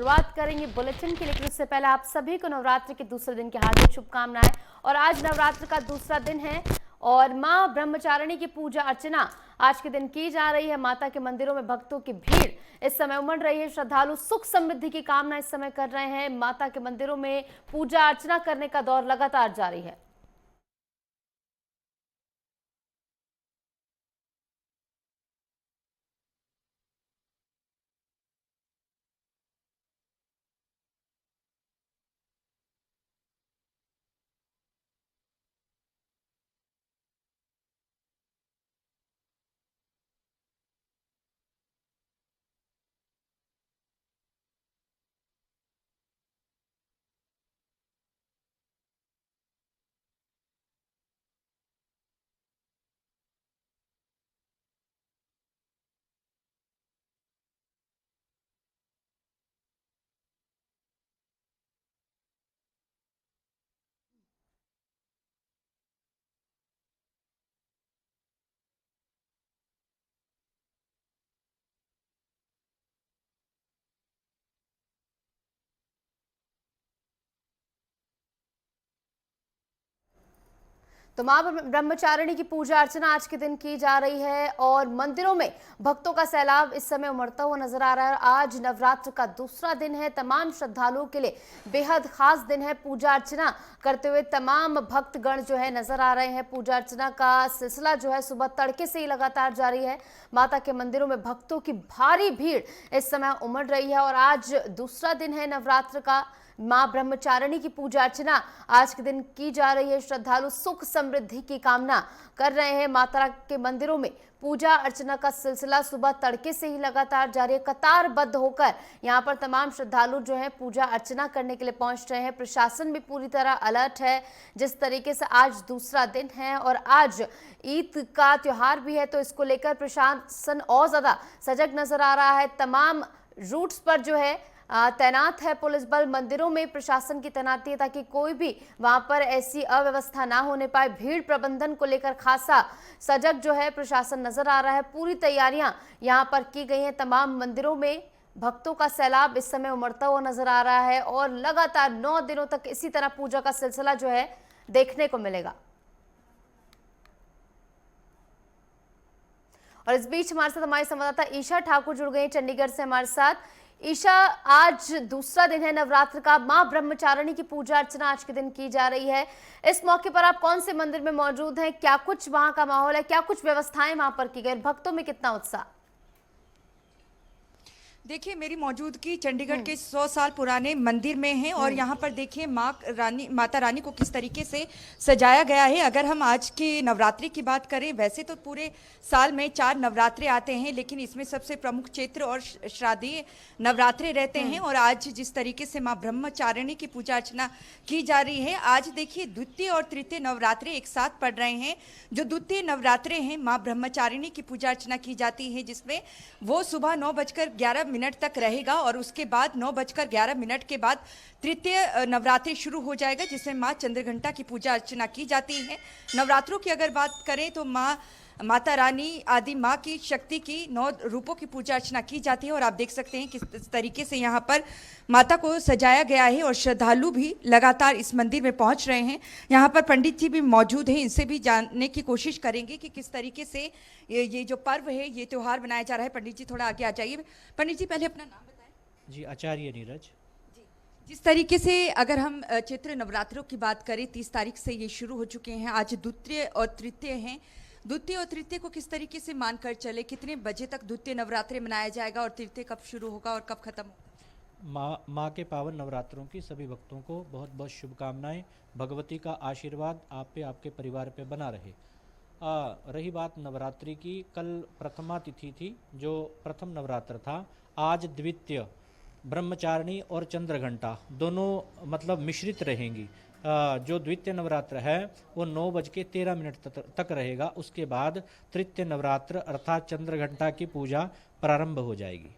शुरुआत करेंगे बुलेटिन की, लेकिन उससे पहले आप सभी को नवरात्र के दूसरे दिन की हार्दिक शुभकामनाएं। और आज नवरात्र का दूसरा दिन है और मां ब्रह्मचारिणी की पूजा अर्चना आज के दिन की जा रही है। माता के मंदिरों में भक्तों की भीड़ इस समय उमड़ रही है। श्रद्धालु सुख समृद्धि की कामना इस समय कर रहे हैं। माता के मंदिरों में पूजा अर्चना करने का दौर लगातार जारी है। तो मां ब्रह्मचारिणी की पूजा अर्चना आज के दिन की जा रही है और मंदिरों में भक्तों का सैलाब इस समय उमड़ता हुआ नजर आ रहा है। आज नवरात्र का दूसरा दिन है। तमाम श्रद्धालुओं के लिए बेहद खास दिन है। पूजा अर्चना करते हुए तमाम भक्तगण जो है नजर आ रहे हैं। पूजा अर्चना का सिलसिला जो है सुबह तड़के से ही लगातार जारी है। माता के मंदिरों में भक्तों की भारी भीड़ इस समय उमड़ रही है और आज दूसरा दिन है नवरात्र का। मां ब्रह्मचारिणी की पूजा अर्चना आज के दिन की जा रही है। श्रद्धालु सुख समृद्धि की कामना कर रहे हैं। माता के मंदिरों में पूजा अर्चना का सिलसिला सुबह तड़के से ही लगातार जारी है। कतारबद्ध होकर यहां पर तमाम श्रद्धालु जो है पूजा अर्चना करने के लिए पहुंच रहे हैं। प्रशासन भी पूरी तरह अलर्ट है। जिस तरीके से आज दूसरा दिन है और आज ईद का त्योहार भी है, तो इसको लेकर प्रशासन और ज्यादा सजग नजर आ रहा है। तमाम रूट्स पर जो है तैनात है पुलिस बल। मंदिरों में प्रशासन की तैनाती है ताकि कोई भी वहां पर ऐसी अव्यवस्था ना होने पाए। भीड़ प्रबंधन को लेकर खासा सजग जो है प्रशासन नजर आ रहा है। पूरी तैयारियां यहां पर की गई हैं। तमाम मंदिरों में भक्तों का सैलाब इस समय उमड़ता हुआ नजर आ रहा है और लगातार 9 दिनों तक इसी तरह पूजा का सिलसिला जो है देखने को मिलेगा। और इस बीच हमारे साथ हमारे संवाददाता ईशा ठाकुर जुड़ गई चंडीगढ़ से हमारे साथ। ईशा, आज दूसरा दिन है नवरात्र का। मां ब्रह्मचारिणी की पूजा अर्चना आज के दिन की जा रही है। इस मौके पर आप कौन से मंदिर में मौजूद हैं? क्या कुछ वहां का माहौल है? क्या कुछ व्यवस्थाएं वहां पर की गई? भक्तों में कितना उत्साह? देखिए, मेरी मौजूदगी चंडीगढ़ के 100 साल पुराने मंदिर में है और यहाँ पर देखिए माता रानी को किस तरीके से सजाया गया है। अगर हम आज के नवरात्रि की बात करें, वैसे तो पूरे साल में 4 नवरात्रे आते हैं, लेकिन इसमें सबसे प्रमुख चैत्र और श्राद्धीय नवरात्रे रहते हैं। और आज जिस तरीके से माँ ब्रह्मचारिणी की पूजा अर्चना की जा रही है, आज देखिए द्वितीय और तृतीय नवरात्रे एक साथ पड़ रहे हैं। जो द्वितीय नवरात्रे हैं, माँ ब्रह्मचारिणी की पूजा अर्चना की जाती है, जिसमें वो सुबह 9:11 तक रहेगा और उसके बाद 9:11 के बाद तृतीय नवरात्रि शुरू हो जाएगा, जिसमें माँ चंद्रघंटा की पूजा अर्चना की जाती है। नवरात्रों की अगर बात करें तो माता रानी आदि माँ की शक्ति की 9 रूपों की पूजा अर्चना की जाती है और आप देख सकते हैं किस तरीके से यहाँ पर माता को सजाया गया है और श्रद्धालु भी लगातार इस मंदिर में पहुँच रहे हैं। यहाँ पर पंडित जी भी मौजूद हैं, इनसे भी जानने की कोशिश करेंगे कि किस तरीके से ये जो पर्व है, ये त्यौहार मनाया जा रहा है। पंडित जी थोड़ा आगे आ जाइए। पंडित जी, पहले अपना नाम बताएं। जी, आचार्य नीरज। जिस तरीके से अगर हम चैत्र नवरात्रों की बात करें, 30 तारीख से ये शुरू हो चुके हैं। आज द्वितीय और तृतीय हैं। द्वितीय और तृतीय को किस तरीके से मानकर चले? कितने बजे तक द्वितीय नवरात्रि मनाया जाएगा और तृतीय कब शुरू होगा और कब खत्म होगा? माँ के पावन नवरात्रों की सभी भक्तों को बहुत बहुत शुभकामनाएं। भगवती का आशीर्वाद आप पे, आपके परिवार पे बना रहे। रही बात नवरात्रि की, कल प्रथमा तिथि थी, जो प्रथम नवरात्र था। आज द्वितीय ब्रह्मचारिणी और चंद्रघंटा दोनों मतलब मिश्रित रहेंगी। जो द्वितीय नवरात्र है वो 9:13 तक रहेगा। उसके बाद तृतीय नवरात्र अर्थात चंद्रघंटा की पूजा प्रारंभ हो जाएगी।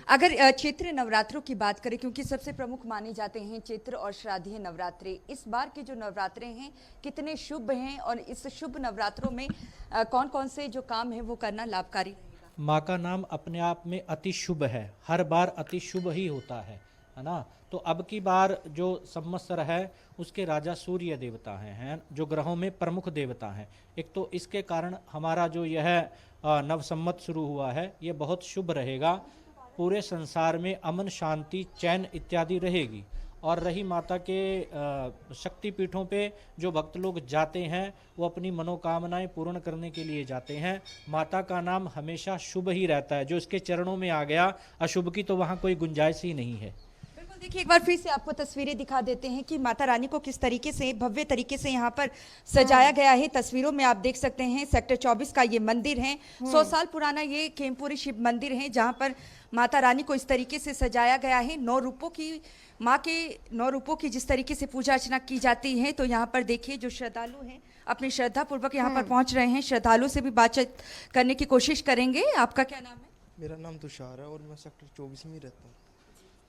अगर चैत्र नवरात्रों की बात करें, क्योंकि सबसे प्रमुख माने जाते हैं चैत्र और श्राद्धीय नवरात्रे, इस बार के जो नवरात्रे हैं कितने शुभ हैं और इस शुभ नवरात्रों में कौन कौन से जो काम है वो करना लाभकारी? माँ का नाम अपने आप में अति शुभ है, हर बार अति शुभ ही होता है ना। तो अब की बार जो संवत्सर है उसके राजा सूर्य देवता हैं, जो ग्रहों में प्रमुख देवता हैं। एक तो इसके कारण हमारा जो यह नव संवत शुरू हुआ है ये बहुत शुभ रहेगा। पूरे संसार में अमन, शांति, चैन इत्यादि रहेगी। और रही माता के शक्ति पीठों पे जो भक्त लोग जाते हैं वो अपनी मनोकामनाएं पूर्ण करने के लिए जाते हैं। माता का नाम हमेशा शुभ ही रहता है, जो इसके चरणों में आ गया अशुभ की तो वहाँ कोई गुंजाइश ही नहीं है। बिल्कुल, देखिए एक बार फिर से आपको तस्वीरें दिखा देते हैं कि माता रानी को किस तरीके से भव्य तरीके से यहाँ पर सजाया गया है। तस्वीरों में आप देख सकते हैं सेक्टर 24 का ये मंदिर है। 100 साल पुराना ये खेमपुरी शिव मंदिर है, जहाँ पर माता रानी को इस तरीके से सजाया गया है। 9 रूपों की माँ के 9 रूपों की जिस तरीके से पूजा अर्चना की जाती है, तो यहाँ पर देखिए जो श्रद्धालु हैं अपनी श्रद्धा पूर्वक यहाँ पर पहुँच रहे हैं। श्रद्धालु से भी बातचीत करने की कोशिश करेंगे। आपका क्या नाम है? मेरा नाम तुषार है और मैं सेक्टर 24 में ही रहता हूँ।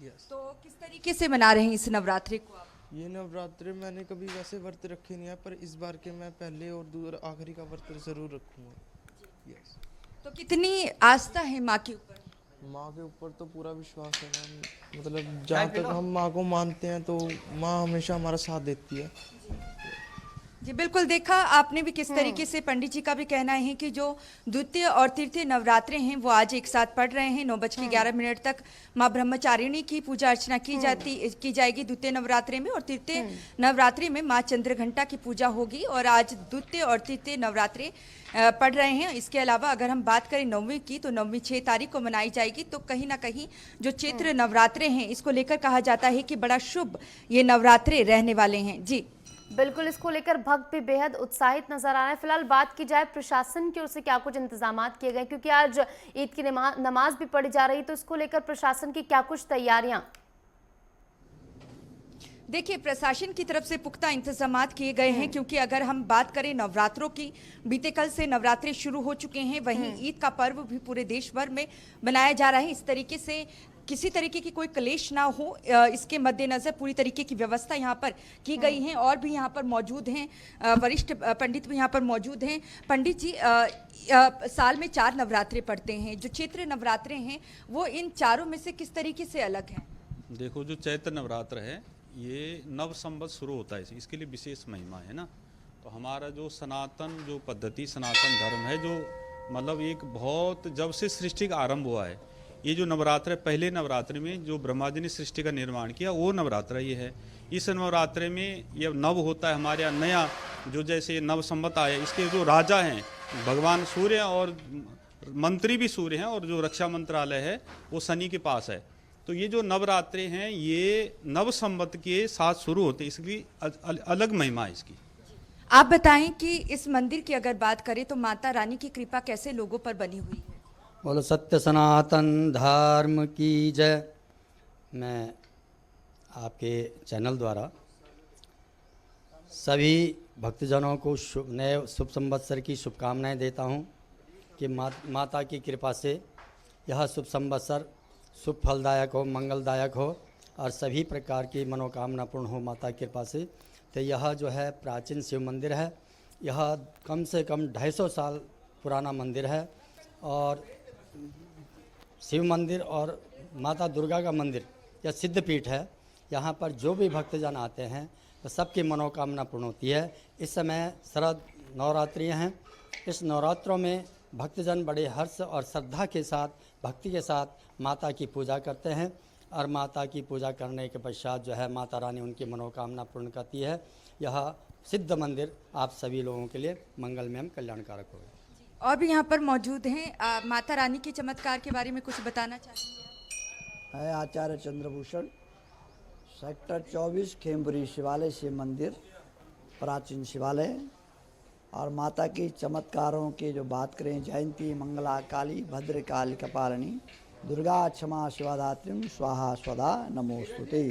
यस। तो किस तरीके से मना रहे हैं इस नवरात्रि को आप? ये नवरात्रि मैंने कभी वैसे व्रत रखे नहीं है, पर इस बार के मैं पहले और आखिरी का व्रत जरूर रखूँगा। यस। तो कितनी आस्था है माँ के ऊपर? माँ के ऊपर तो पूरा विश्वास है मैम, मतलब जहाँ तक हम माँ को मानते हैं तो माँ हमेशा हमारा साथ देती है। जी बिल्कुल, देखा आपने भी किस तरीके से पंडित जी का भी कहना है कि जो द्वितीय और तृतीय नवरात्रे हैं वो आज एक साथ पड़ रहे हैं। 9:11 तक माँ ब्रह्मचारिणी की पूजा अर्चना की जाएगी द्वितीय नवरात्रे में, और तृतीय नवरात्रि में माँ चंद्रघंटा की पूजा होगी। और आज द्वितीय और तृतीय नवरात्रे पड़ रहे हैं। इसके अलावा अगर हम बात करें 9वीं की, तो 9वीं 6 तारीख को मनाई जाएगी। तो कहीं ना कहीं जो चैत्र नवरात्रे हैं इसको लेकर कहा जाता है कि बड़ा शुभ ये नवरात्रे रहने वाले हैं। जी बिल्कुल, इसको लेकर भक्त भी बेहद उत्साहित नजर आ रहे हैं। फिलहाल बात की जाए प्रशासन की ओर से क्या कुछ इंतजामात किए गए, क्योंकि आज ईद की नमाज भी पढ़ी जा रही, तो इसको लेकर प्रशासन की क्या कुछ तैयारियां? देखिए, प्रशासन की तरफ से पुख्ता इंतजामात किए गए हैं, क्योंकि अगर हम बात करें नवरात्रों की, बीते कल से नवरात्रे शुरू हो चुके हैं। वहीं ईद का पर्व भी पूरे देश भर में मनाया जा रहा है। इस तरीके से किसी तरीके की कोई क्लेश ना हो, इसके मद्देनजर पूरी तरीके की व्यवस्था यहाँ पर की गई है। और भी यहाँ पर मौजूद हैं वरिष्ठ पंडित भी यहाँ पर मौजूद हैं। पंडित जी, साल में 4 नवरात्रे पड़ते हैं, जो चैत्र नवरात्रे हैं वो इन चारों में से किस तरीके से अलग हैं? देखो, जो चैत्र नवरात्र है ये नव संवत शुरू होता है, इसके लिए विशेष महिमा है ना। तो हमारा जो सनातन जो पद्धति सनातन धर्म है, जो मतलब एक बहुत जब से सृष्टि का आरंभ हुआ है, ये जो नवरात्र है, पहले नवरात्रि में जो ब्रह्मा जी ने सृष्टि का निर्माण किया वो नवरात्र ये है। इस नवरात्रे में ये नव होता है हमारे यहाँ नया, जो जैसे नव संवत आया, इसके जो राजा हैं भगवान सूर्य और मंत्री भी सूर्य हैं, और जो रक्षा मंत्रालय है वो शनि के पास है। तो ये जो नवरात्रे हैं ये नव संवत के साथ शुरू होते हैं, इसकी अलग महिमा है इसकी। आप बताएं कि इस मंदिर की अगर बात करें तो माता रानी की कृपा कैसे लोगों पर बनी हुई है? बोलो सत्य सनातन धर्म की जय। मैं आपके चैनल द्वारा सभी भक्तजनों को नए शुभ संवत्सर की शुभकामनाएं देता हूं कि माता की कृपा से यह शुभ संवत्सर शुभ फलदायक हो, मंगलदायक हो और सभी प्रकार की मनोकामना पूर्ण हो माता की कृपा से। तो यह जो है प्राचीन शिव मंदिर है, यह कम से कम 250 साल पुराना मंदिर है। और शिव मंदिर और माता दुर्गा का मंदिर यह सिद्धपीठ है। यहाँ पर जो भी भक्तजन आते हैं तो सबकी मनोकामना पूर्ण होती है। इस समय शरद नवरात्रि हैं। इस नवरात्रों में भक्तजन बड़े हर्ष और श्रद्धा के साथ, भक्ति के साथ माता की पूजा करते हैं, और माता की पूजा करने के पश्चात जो है माता रानी उनकी मनोकामना पूर्ण करती है। यह सिद्ध मंदिर आप सभी लोगों के लिए मंगलमय कल्याणकारक होगा। और भी यहाँ पर मौजूद हैं। माता रानी के चमत्कार के बारे में कुछ बताना चाहेंगे? है आचार्य चंद्रभूषण, सेक्टर 24 खेमपुरी शिवालय शिव मंदिर, प्राचीन शिवालय। और माता की चमत्कारों की जो बात करें, जयंती मंगला काली भद्रकाली कपालिनी दुर्गा क्षमा शिवाधात्रीं स्वाहा स्वदा नमोस्तुते।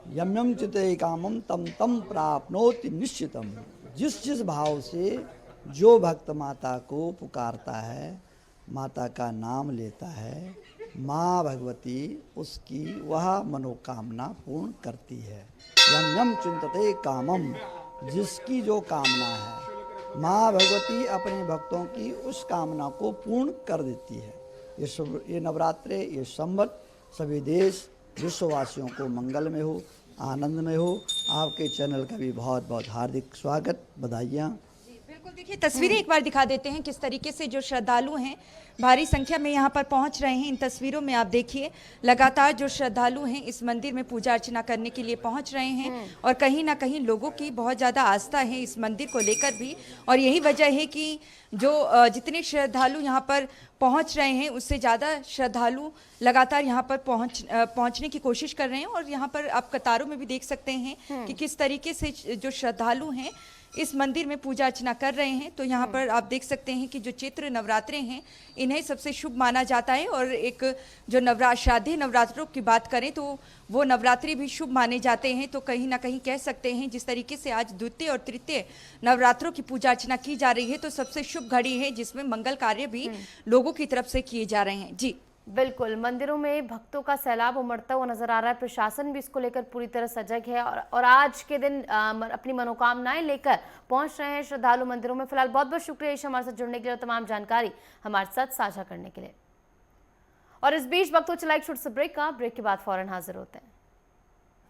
यम यम चिते कामम तम तम प्राप्नोति निश्चितम। जिस भाव से जो भक्त माता को पुकारता है, माता का नाम लेता है, माँ भगवती उसकी वह मनोकामना पूर्ण करती है। यम यम चिंतते कामम, जिसकी जो कामना है माँ भगवती अपने भक्तों की उस कामना को पूर्ण कर देती है। ये नवरात्रे, ये संवत सभी देश विश्ववासियों को मंगलमय हो, आनंदमय हो। आपके चैनल का भी बहुत बहुत हार्दिक स्वागत, बधाइयाँ। बिल्कुल, देखिए तस्वीरें एक बार दिखा देते हैं किस तरीके से जो श्रद्धालु हैं भारी संख्या में यहाँ पर पहुँच रहे हैं। इन तस्वीरों में आप देखिए लगातार जो श्रद्धालु हैं इस मंदिर में पूजा अर्चना करने के लिए पहुँच रहे हैं और कहीं ना कहीं लोगों की बहुत ज़्यादा आस्था है इस मंदिर को लेकर भी। और यही वजह है कि जो जितने श्रद्धालु यहाँ पर पहुँच रहे हैं उससे ज़्यादा श्रद्धालु लगातार यहाँ पर पहुँचने की कोशिश कर रहे हैं। और यहाँ पर आप कतारों में भी देख सकते हैं कि किस तरीके से जो श्रद्धालु हैं इस मंदिर में पूजा अर्चना कर रहे हैं। तो यहाँ पर आप देख सकते हैं कि जो चैत्र नवरात्रे हैं इन्हें सबसे शुभ माना जाता है। और एक जो शारदीय नवरात्रों की बात करें तो वो नवरात्रि भी शुभ माने जाते हैं। तो कहीं ना कहीं कह सकते हैं जिस तरीके से आज द्वितीय और तृतीय नवरात्रों की पूजा अर्चना की जा रही है तो सबसे शुभ घड़ी है जिसमें मंगल कार्य भी लोगों की तरफ से किए जा रहे हैं। जी बिल्कुल, मंदिरों में भक्तों का सैलाब उमड़ता हुआ नजर आ रहा है। प्रशासन भी इसको लेकर पूरी तरह सजग है और आज के दिन अपनी मनोकामनाएं लेकर पहुंच रहे हैं श्रद्धालु मंदिरों में। फिलहाल बहुत बहुत शुक्रिया ईशा हमारे साथ जुड़ने के लिए और तमाम जानकारी हमारे साथ साझा करने के लिए। और इस बीच वक्त हो चला एक छोटे से ब्रेक का। ब्रेक के बाद फौरन हाजिर होते हैं।